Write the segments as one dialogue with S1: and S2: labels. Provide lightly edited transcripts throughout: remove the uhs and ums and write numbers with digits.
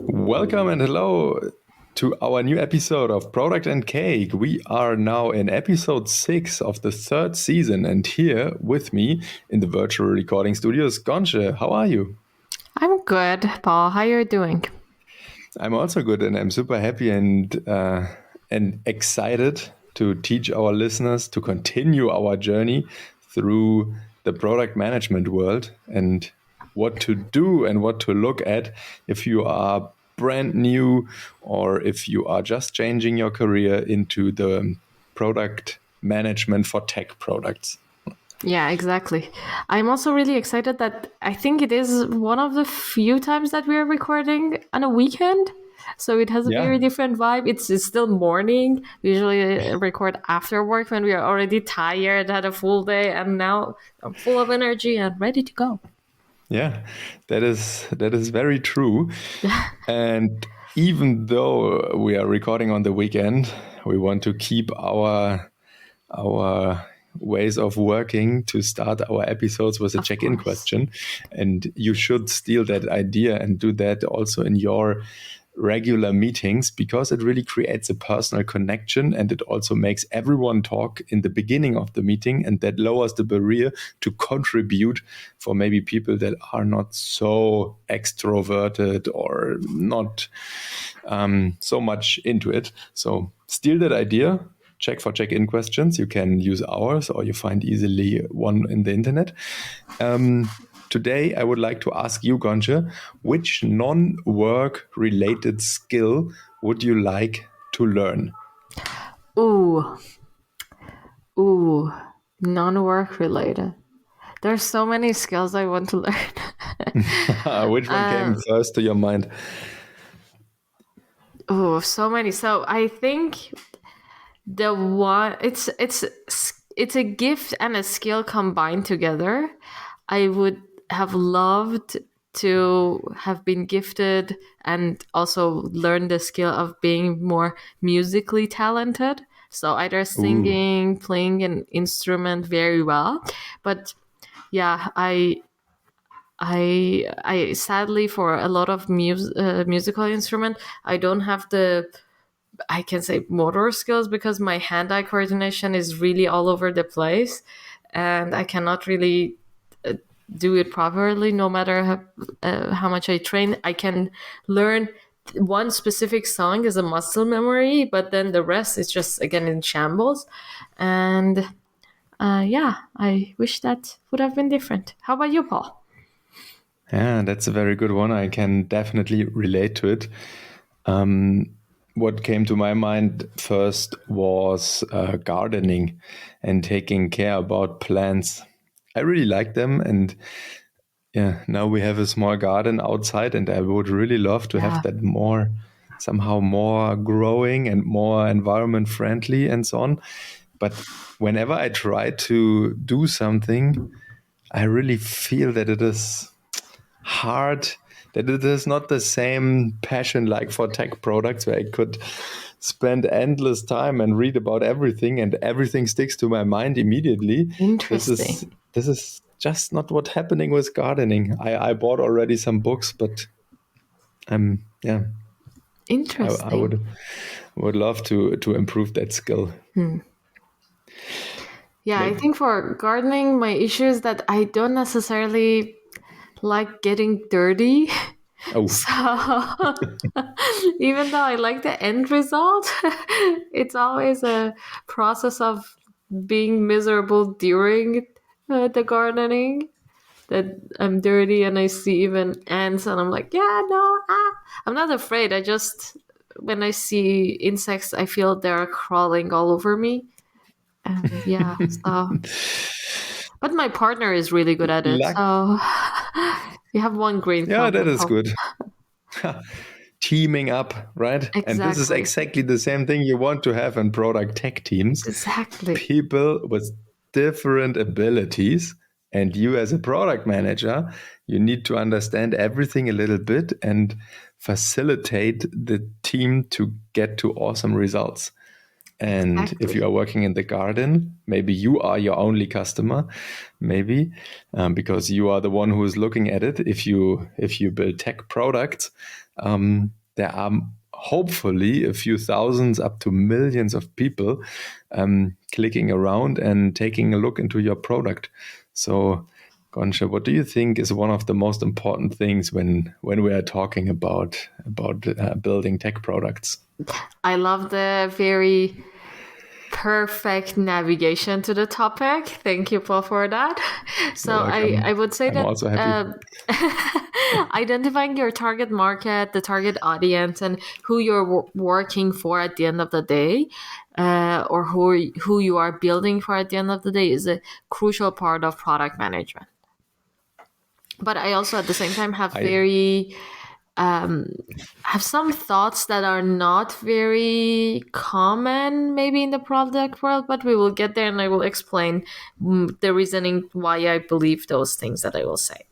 S1: Welcome and hello to our new episode of Product and Cake. We are now in episode 6 of the 3rd season, and here with me in the virtual recording studio is Ghonche. How are you?
S2: I'm good, Paul. How are you doing?
S1: I'm also good, and I'm super happy and excited to teach our listeners to continue our journey through the product management world and what to do and what to look at if you are brand new or if you are just changing your career into the product management for tech products.
S2: Yeah, exactly. I'm also really excited that I think it is one of the few times that we are recording on a weekend. So it has a very different vibe. It's still morning. We usually record after work when we are already tired, had a full day, and now I'm full of energy and ready to go.
S1: Yeah, that is very true. And even though we are recording on the weekend, we want to keep our ways of working to start our episodes with a check-in question. And you should steal that idea and do that also in your regular meetings, because it really creates a personal connection, and it also makes everyone talk in the beginning of the meeting, and that lowers the barrier to contribute for maybe people that are not so extroverted or not so much into it. So steal that idea. Check for check-in questions. You can use ours, or you find easily one in the internet. Today, I would like to ask you, Ghonche, which non-work related skill would you like to learn?
S2: Ooh, non-work related. There's so many skills I want to learn.
S1: Which one came first to your mind?
S2: Oh, so many. So I think the one it's a gift and a skill combined together. I would have loved to have been gifted and also learn the skill of being more musically talented. So either singing, playing an instrument very well. But yeah, I sadly, for a lot of musical instrument, I don't have I can say motor skills, because my hand-eye coordination is really all over the place, and I cannot really do it properly no matter how much I train. I can learn one specific song as a muscle memory, but then the rest is just, again, in shambles. And I wish that would have been different. How about you, Paul?
S1: Yeah, that's a very good one. I can definitely relate to it. What came to my mind first was gardening and taking care about plants. I really like them, and now we have a small garden outside, and I would really love to have that somehow more growing and more environment friendly and so on. But whenever I try to do something, I really feel that it is hard, that it is not the same passion like for tech products, where I could spend endless time and read about everything, and everything sticks to my mind immediately.
S2: Interesting.
S1: This is just not what's happening with gardening. I bought already some books, but
S2: Interesting.
S1: I would love to improve that skill.
S2: Yeah, I think for gardening, my issue is that I don't necessarily like getting dirty.
S1: Oh.
S2: So even though I like the end result, it's always a process of being miserable during the gardening, that I'm dirty and I see even ants and I'm like, I'm not afraid. I just, when I see insects, I feel they're crawling all over me. And so. But my partner is really good at it, so we have one green thumb.
S1: Yeah, that is good. Teaming up, right?
S2: Exactly.
S1: And this is exactly the same thing you want to have in product tech teams.
S2: Exactly.
S1: People with different abilities, and you as a product manager, you need to understand everything a little bit and facilitate the team to get to awesome results. And if you
S2: Exactly.
S1: are working in the garden, maybe you are your only customer, maybe because you are the one who is looking at it. If you build tech products, there are hopefully a few thousands up to millions of people clicking around and taking a look into your product. So, Ghonche, what do you think is one of the most important things when we are talking about building tech products?
S2: I love the very perfect navigation to the topic. Thank you, Paul, for that.
S1: You're
S2: So I
S1: welcome.
S2: would say
S1: I'm
S2: that
S1: also happy.
S2: identifying your target market, the target audience, and who you're working for at the end of the day, or who you are building for at the end of the day, is a crucial part of product management. But I also at the same time
S1: I
S2: have some thoughts that are not very common maybe in the product world, but we will get there and I will explain the reasoning why I believe those things that I will say.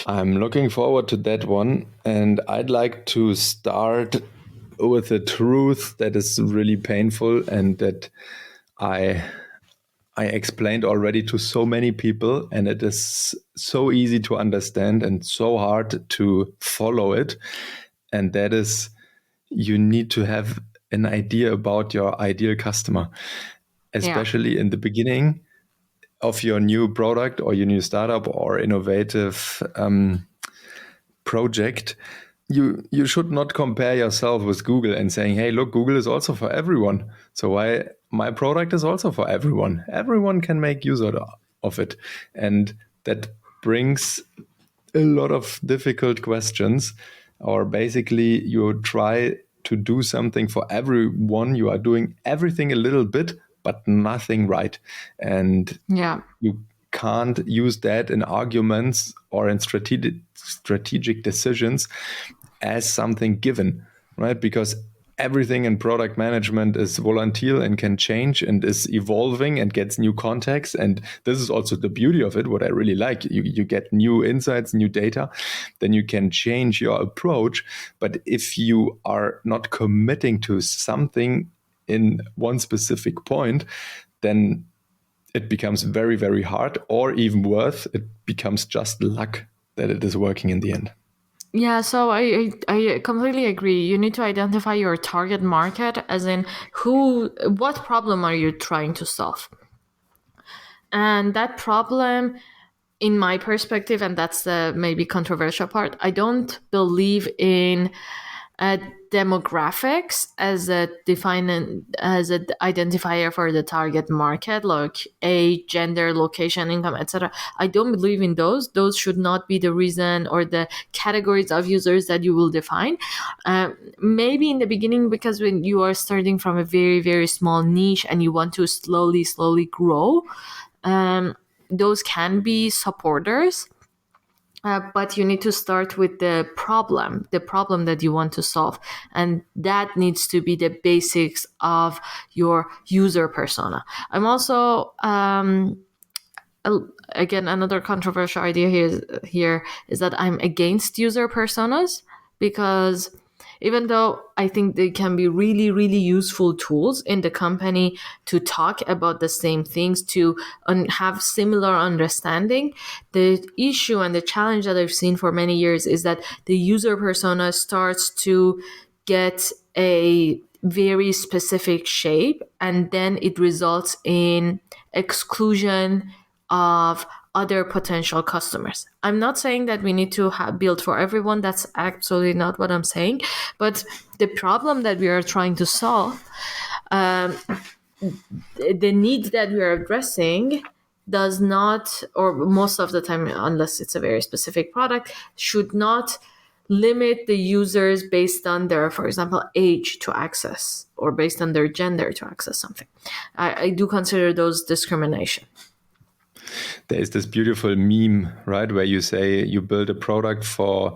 S1: I'm looking forward to that one, and I'd like to start with a truth that is really painful and that I I explained already to so many people, and it is so easy to understand and so hard to follow it. And that is, you need to have an idea about your ideal customer,
S2: Yeah.
S1: especially in the beginning of your new product or your new startup or innovative project. You should not compare yourself with Google and saying, hey, look, Google is also for everyone, so why my product is also for everyone. Everyone can make use of it. And that brings a lot of difficult questions. Or basically, you try to do something for everyone. You are doing everything a little bit, but nothing right. And
S2: Yeah.
S1: you can't use that in arguments or in strategic decisions as something given, right? Because everything in product management is volatile and can change and is evolving and gets new context. And this is also the beauty of it, what I really like. You get new insights, new data, then you can change your approach. But if you are not committing to something in one specific point, then it becomes very, very hard, or even worse, it becomes just luck that it is working in the end.
S2: Yeah, so I completely agree. You need to identify your target market, as in what problem are you trying to solve? And that problem, in my perspective, and that's the maybe controversial part, I don't believe in uh, demographics as a as an identifier for the target market, like age, gender, location, income, etc. I don't believe in those should not be the reason or the categories of users that you will define. Maybe in the beginning, because when you are starting from a very very small niche and you want to slowly grow, those can be supporters, but you need to start with the problem that you want to solve. And that needs to be the basics of your user persona. I'm also, again, another controversial idea here is that I'm against user personas, because even though I think they can be really, really useful tools in the company to talk about the same things, to have similar understanding, the issue and the challenge that I've seen for many years is that the user persona starts to get a very specific shape, and then it results in exclusion of other potential customers. I'm not saying that we need to build for everyone. That's absolutely not what I'm saying. But the problem that we are trying to solve, the need that we are addressing, does not, or most of the time, unless it's a very specific product, should not limit the users based on their, for example, age to access, or based on their gender to access something. I do consider those discrimination.
S1: There is this beautiful meme, right, where you say you build a product for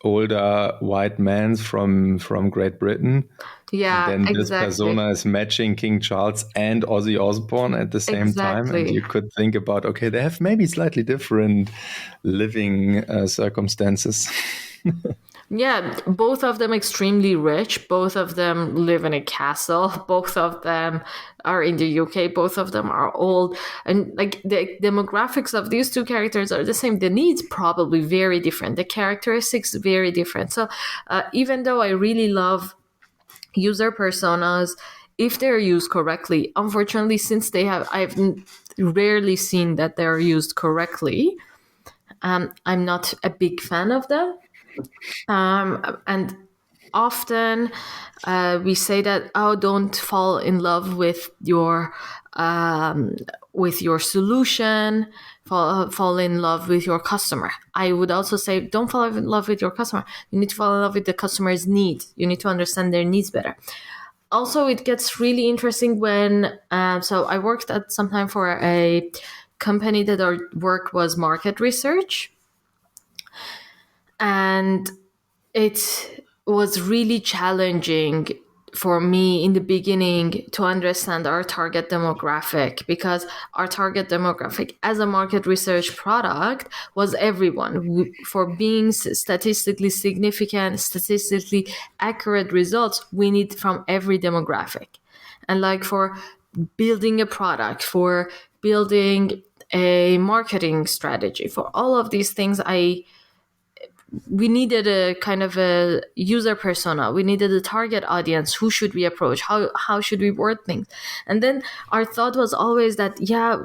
S1: older white men from Great Britain, and
S2: Yeah,
S1: then this
S2: exactly.
S1: persona is matching King Charles and Ozzy Osbourne at the same time, and
S2: Exactly.
S1: you could think about, okay, they have maybe slightly different living circumstances.
S2: Yeah, both of them extremely rich. Both of them live in a castle. Both of them are in the UK. Both of them are old. And like the demographics of these two characters are the same. The needs probably very different. The characteristics very different. So even though I really love user personas, if they're used correctly, unfortunately, since I've rarely seen that they're used correctly. I'm not a big fan of them. And often we say that, oh, don't fall in love with your solution, fall in love with your customer. I would also say, don't fall in love with your customer. You need to fall in love with the customer's needs. You need to understand their needs better. Also, it gets really interesting when so I worked at some time for a company that our work was market research, and it was really challenging for me in the beginning to understand our target demographic, because our target demographic as a market research product was everyone. For being statistically significant, statistically accurate results, we need from every demographic. And like for building a product, for building a marketing strategy, for all of these things, we needed a kind of a user persona. We needed a target audience. Who should we approach? How should we word things? And then our thought was always that, yeah,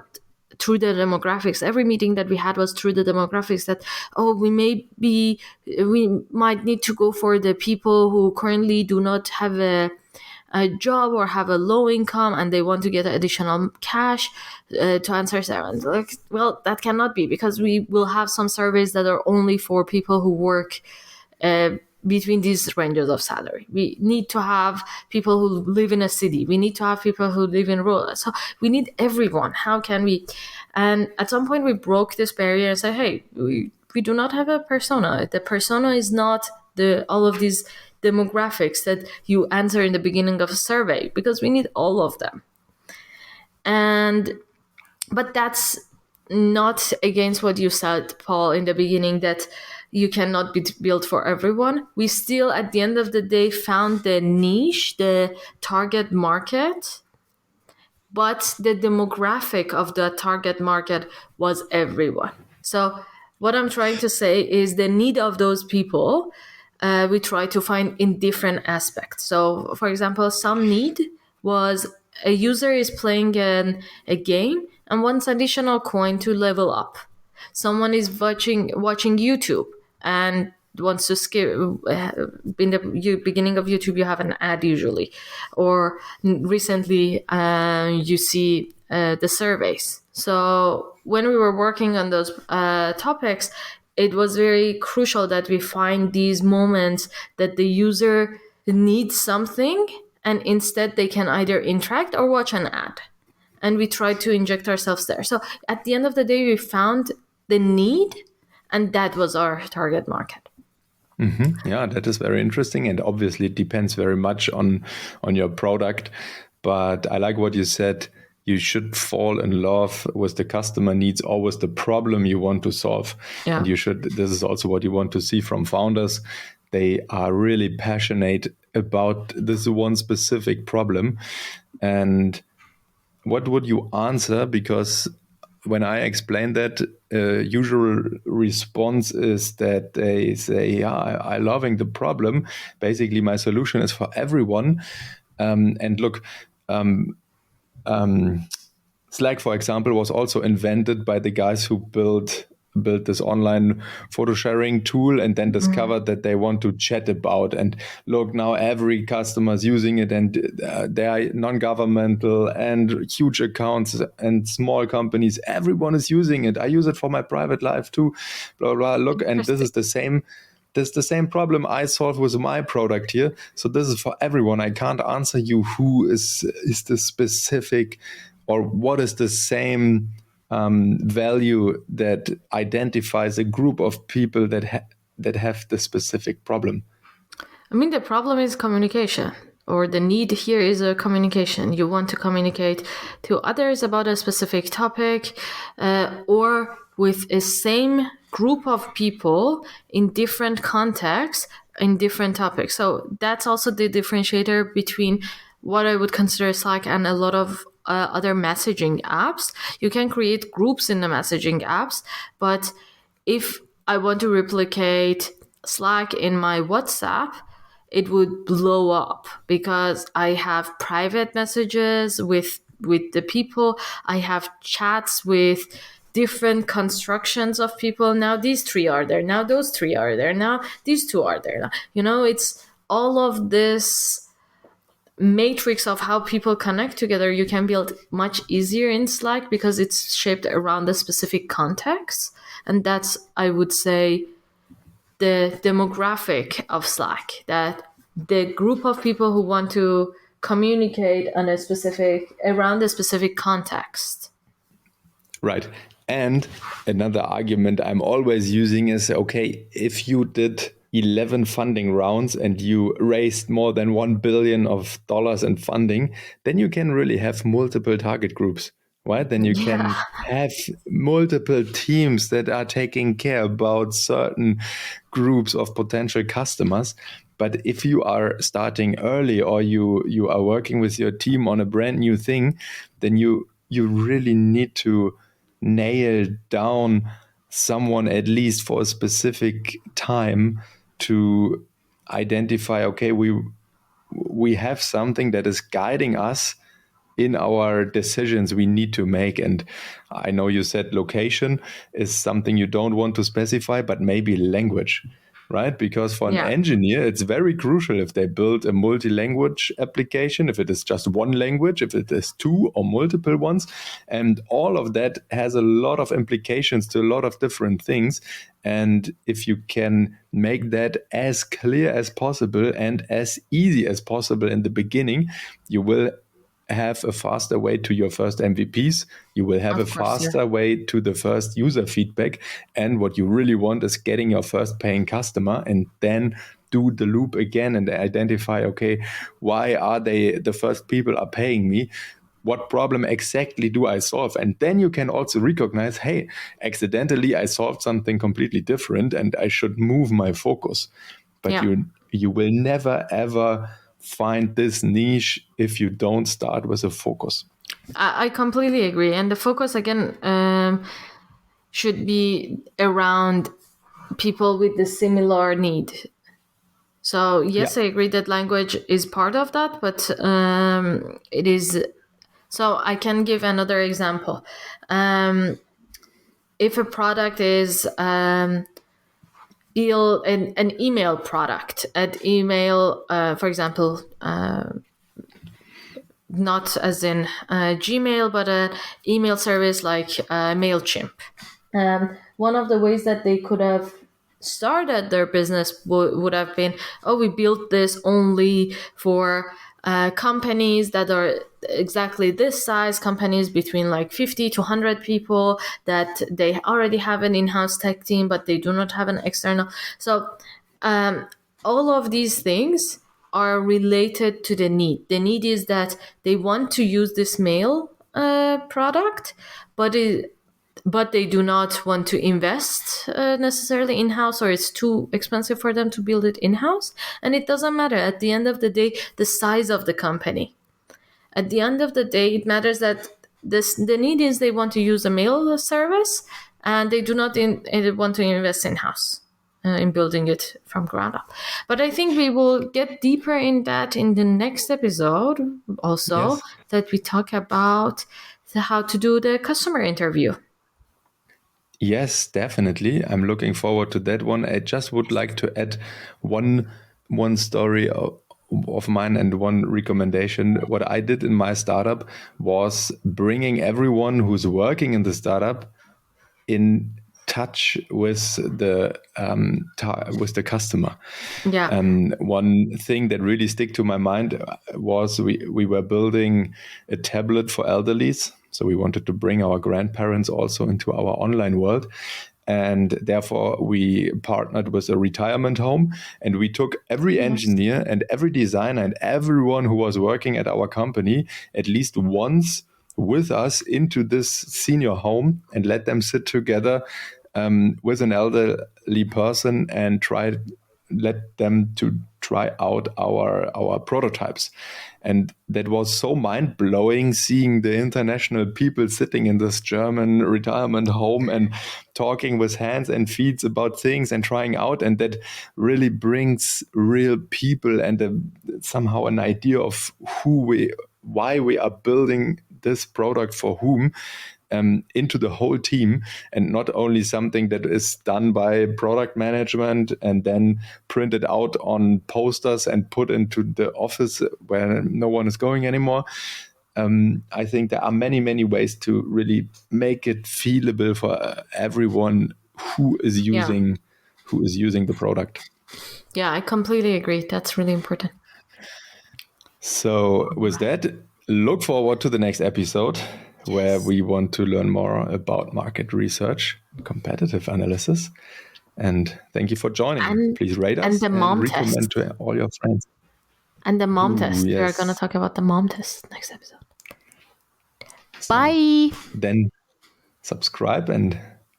S2: through the demographics, every meeting that we had was through the demographics, that, oh, we might need to go for the people who currently do not have a job or have a low income and they want to get additional cash to answer surveys. Like, well, that cannot be, because we will have some surveys that are only for people who work between these ranges of salary. We need to have people who live in a city. We need to have people who live in rural. So we need everyone. How can we? And at some point we broke this barrier and said, hey, we do not have a persona. The persona is not all of these demographics that you answer in the beginning of a survey, because we need all of them. But that's not against what you said, Paul, in the beginning, that you cannot be built for everyone. We still, at the end of the day, found the niche, the target market, but the demographic of the target market was everyone. So what I'm trying to say is the need of those people we try to find in different aspects. So, for example, some need was a user is playing a game and wants additional coin to level up. Someone is watching YouTube and wants to skip. In the beginning of YouTube, you have an ad usually, or recently you see the surveys. So when we were working on those topics, it was very crucial that we find these moments that the user needs something and instead they can either interact or watch an ad. And we tried to inject ourselves there. So at the end of the day, we found the need, and that was our target market.
S1: Mm-hmm. Yeah, that is very interesting. And obviously it depends very much on your product. But I like what you said. You should fall in love with the customer needs, always the problem you want to solve.
S2: Yeah.
S1: And this is also what you want to see from founders. They are really passionate about this one specific problem. And what would you answer? Because when I explain that, usual response is that they say, yeah, I'm loving the problem. Basically, my solution is for everyone. And look, Slack, for example, was also invented by the guys who built this online photo sharing tool and then discovered that they want to chat about. And look, now every customer is using it, and they are non-governmental and huge accounts and small companies. Everyone is using it. I use it for my private life too. Blah, blah. Look, and this is the same. This is the same problem I solve with my product here. So this is for everyone. I can't answer you who is the specific, or what is the same value that identifies a group of people that have the specific problem.
S2: I mean, the problem is communication, or the need here is a communication. You want to communicate to others about a specific topic, or with a same group of people in different contexts, in different topics. So that's also the differentiator between what I would consider Slack and a lot of other messaging apps. You can create groups in the messaging apps, but if I want to replicate Slack in my WhatsApp, it would blow up because I have private messages with the people. I have chats with different constructions of people. Now these three are there. Now those three are there. Now these two are there. You know, it's all of this matrix of how people connect together. You can build much easier in Slack because it's shaped around the specific context. And that's, I would say, the demographic of Slack, that the group of people who want to communicate on a specific, around a specific context.
S1: Right. And another argument I'm always using is, okay, if you did 11 funding rounds and you raised more than $1 billion in funding, then you can really have multiple target groups, right? Then you can have multiple teams that are taking care about certain groups of potential customers. But if you are starting early or you are working with your team on a brand new thing, then you really need to nail down someone at least for a specific time to identify, okay, we have something that is guiding us in our decisions we need to make. And I know you said location is something you don't want to specify, but maybe language, right? Because for an engineer, it's very crucial if they build a multi-language application, if it is just one language, if it is two or multiple ones. And all of that has a lot of implications to a lot of different things. And if you can make that as clear as possible and as easy as possible in the beginning, you will have a faster way to your first MVPs. You will have a faster way to the first user feedback. And what you really want is getting your first paying customer and then do the loop again and identify, okay, why are they the first people are paying me? What problem exactly do I solve? And then you can also recognize, hey, accidentally I solved something completely different and I should move my focus. But you will never, ever find this niche if you don't start with a focus.
S2: I completely agree. And the focus, again, should be around people with the similar need. So, yes, I agree that language is part of that, but it is... So I can give another example. If a product is an email product, an email, for example, not as in Gmail, but an email service like MailChimp. One of the ways that they could have started their business would have been, we built this only for companies that are exactly this size, companies between like 50 to 100 people, that they already have an in-house tech team, but they do not have an external. So all of these things are related to the need. The need is that they want to use this mail product, but they do not want to invest necessarily in-house, or it's too expensive for them to build it in-house. And it doesn't matter at the end of the day the size of the company. At the end of the day, it matters that the need is they want to use a mail service, and they do not want to invest in-house in building it from ground up. But I think we will get deeper in that in the next episode also, that we talk about how to do the customer interview.
S1: Yes, definitely. I'm looking forward to that one. I just would like to add one story of mine and one recommendation. What I did in my startup was bringing everyone who's working in the startup in touch with the customer. One thing that really stick to my mind was we were building a tablet for elderlies. So we wanted to bring our grandparents also into our online world. And therefore, we partnered with a retirement home, and we took every engineer and every designer and everyone who was working at our company at least once with us into this senior home and let them sit together with an elderly person and let them to try out our prototypes. And that was so mind-blowing, seeing the international people sitting in this German retirement home and talking with hands and feet about things and trying out. And that really brings real people and somehow an idea of why we are building this product for whom, into the whole team, and not only something that is done by product management and then printed out on posters and put into the office where no one is going anymore. I think there are many, many ways to really make it feelable for everyone who is using the product.
S2: Yeah, I completely agree. That's really important.
S1: So with that, look forward to the next episode where we want to learn more about market research, competitive analysis. And thank you for joining. Please rate us
S2: the
S1: and
S2: mom
S1: recommend
S2: test.
S1: to all your friends.
S2: And the mom test.
S1: Yes.
S2: We are going to talk about the mom test next episode. So, bye.
S1: Then subscribe and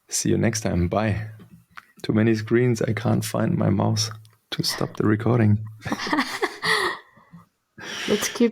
S1: see you next time. Bye. Too many screens. I can't find my mouse to stop the recording. Let's keep